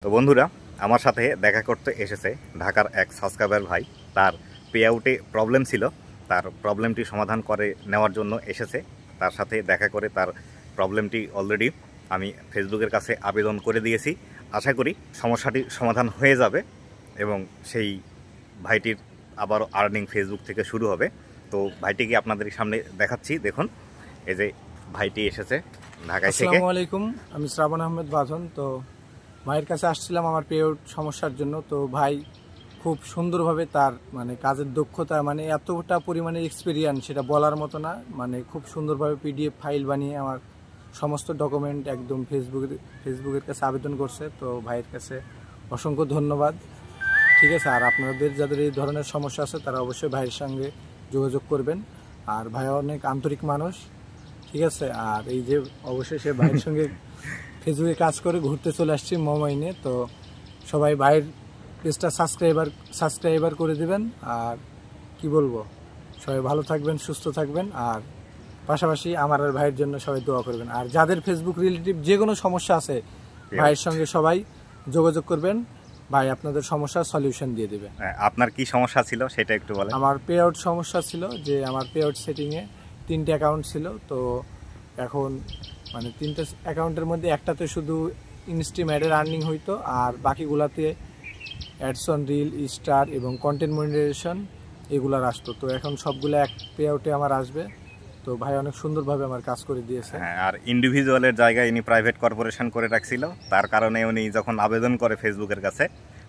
তো বন্ধুরা, আমার সাথে দেখা করতে এসেছে ঢাকার এক সাবস্ক্রাইবার ভাই। তার পে আউটে প্রবলেম ছিল, তার প্রবলেমটি সমাধান করে নেওয়ার জন্য এসেছে। তার সাথে দেখা করে তার প্রবলেমটি অলরেডি আমি ফেসবুকের কাছে আবেদন করে দিয়েছি। আশা করি সমস্যাটি সমাধান হয়ে যাবে এবং সেই ভাইটির আবারও আর্নিং ফেসবুক থেকে শুরু হবে। তো ভাইটিকে আপনাদের সামনে দেখাচ্ছি। দেখুন, এই যে ভাইটি এসেছে ঢাকায় থেকে। আসসালামু আলাইকুম, আমি শ্রাবণ আহমেদ বাঁধন। তো ভাইয়ের কাছে আসছিলাম আমার পে আউট সমস্যার জন্য। তো ভাই খুব সুন্দরভাবে তার কাজের দক্ষতা এতটা পরিমাণে এক্সপিরিয়েন্স সেটা বলার মতো না। খুব সুন্দরভাবে পিডিএফ ফাইল বানিয়ে আমার সমস্ত ডকুমেন্ট একদম ফেসবুকের কাছে আবেদন করছে। তো ভাইয়ের কাছে অসংখ্য ধন্যবাদ। ঠিক আছে, আর আপনাদের যাদের এই ধরনের সমস্যা আছে তারা অবশ্যই ভাইয়ের সঙ্গে যোগাযোগ করবেন। আর ভাই অনেক আন্তরিক মানুষ, ঠিক আছে। আর এই যে অবশ্যই সে ভাইয়ের সঙ্গে ফেসবুকে কাজ করে ঘুরতে চলে আসছি মোমাইনে। তো সবাই ভাইয়ের পেজটা সাবস্ক্রাইবার করে দিবেন। আর কি বলবো, সবাই ভালো থাকবেন, সুস্থ থাকবেন। আর পাশাপাশি আমার আর ভাইয়ের জন্য সবাই দোয়া করবেন। আর যাদের ফেসবুক রিলেটিভ যে কোনো সমস্যা আছে ভাইয়ের সঙ্গে সবাই যোগাযোগ করবেন। ভাই আপনাদের সমস্যার সলিউশন দিয়ে দেবে। আপনার কি সমস্যা ছিল সেটা একটু বলেন। আমার পে আউট সমস্যা ছিল যে আমার পে আউট সেটিংয়ে 3টে অ্যাকাউন্ট ছিল। তো এখন 3টে অ্যাকাউন্টের মধ্যে একটাতে শুধু ইনস্ট্রিম অ্যাডের আর্নিং হইতো, আর বাকিগুলাতে অ্যাডসন, রিল, স্টার এবং কন্টেন্ট মনিটাইজেশন এগুলার আসতো। তো এখন সবগুলো এক পে আউটে আমার আসবে। তো ভাই অনেক সুন্দরভাবে আমার কাজ করে দিয়েছে। আর ইন্ডিভিজুয়ালের জায়গায় ইনি প্রাইভেট কর্পোরেশন করে রাখছিল। তার কারণে উনি যখন আবেদন করে ফেসবুকের কাছে,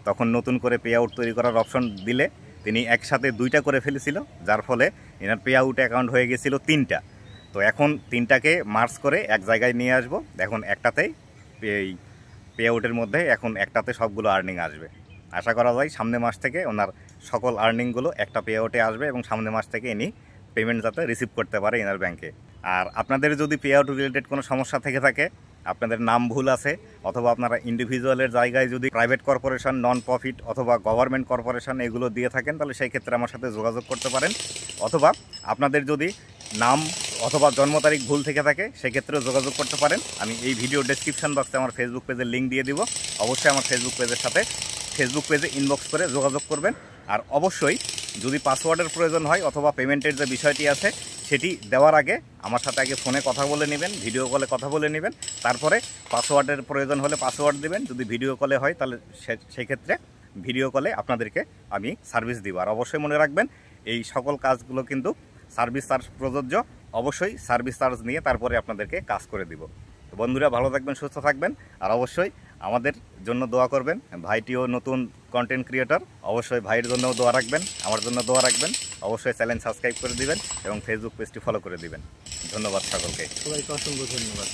তখন নতুন করে পে আউট তৈরি করার অপশন দিলে তিনি একসাথে 2টা করে ফেলেছিল, যার ফলে এনার পে আউট অ্যাকাউন্ট হয়ে গেছিল 3টা। তো এখন 3টাকে মার্জ করে এক জায়গায় নিয়ে আসবো। এখন একটাতেই এই পে আউটের মধ্যে এখন একটাতে সবগুলো আর্নিং আসবে। আশা করা যায় সামনে মাস থেকে ওনার সকল আর্নিংগুলো একটা পে আউটে আসবে এবং সামনে মাস থেকে ইনি পেমেন্ট যাতে রিসিভ করতে পারে এনার ব্যাংকে। আর আপনাদের যদি পে আউট রিলেটেড কোনো সমস্যা থেকে থাকে, আপনাদের নাম ভুল আছে, অথবা আপনারা ইন্ডিভিজুয়ালের জায়গায় যদি প্রাইভেট কর্পোরেশন, নন প্রফিট অথবা গভর্নমেন্ট কর্পোরেশন এগুলো দিয়ে থাকেন, তাহলে সেই ক্ষেত্রে আমার সাথে যোগাযোগ করতে পারেন। অথবা আপনাদের যদি নাম অথবা জন্ম তারিখ ভুল থেকে থাকে, সেক্ষেত্রেও যোগাযোগ করতে পারেন। আমি এই ভিডিও ডেসক্রিপশন বক্সে আমার ফেসবুক পেজের লিঙ্ক দিয়ে দিব। অবশ্যই আমার ফেসবুক পেজের সাথে ফেসবুক পেজে ইনবক্স করে যোগাযোগ করবেন। আর অবশ্যই যদি পাসওয়ার্ডের প্রয়োজন হয় অথবা পেমেন্টের যে বিষয়টি আছে সেটি দেওয়ার আগে আমার সাথে আগে ফোনে কথা বলে নেবেন, ভিডিও কলে কথা বলে নেবেন। তারপরে পাসওয়ার্ডের প্রয়োজন হলে পাসওয়ার্ড দেবেন। যদি ভিডিও কলে হয় তাহলে সেক্ষেত্রে ভিডিও কলে আপনাদেরকে আমি সার্ভিস দিব। আর অবশ্যই মনে রাখবেন, এই সকল কাজগুলো কিন্তু সার্ভিস চার্জ প্রযোজ্য। অবশ্যই সার্ভিস চার্জ নিয়ে তারপরে আপনাদেরকে কাজ করে দিব। তো বন্ধুরা, ভালো থাকবেন, সুস্থ থাকবেন। আর অবশ্যই আমাদের জন্য দোয়া করবেন। ভাইটিও নতুন কন্টেন্ট ক্রিয়েটর, অবশ্যই ভাইয়ের জন্যও দোয়া রাখবেন, আমার জন্য দোয়া রাখবেন। অবশ্যই চ্যানেল সাবস্ক্রাইব করে দিবেন এবং ফেসবুক পেজটি ফলো করে দিবেন। ধন্যবাদ সকলকে। সবাইকে অসংখ্য ধন্যবাদ।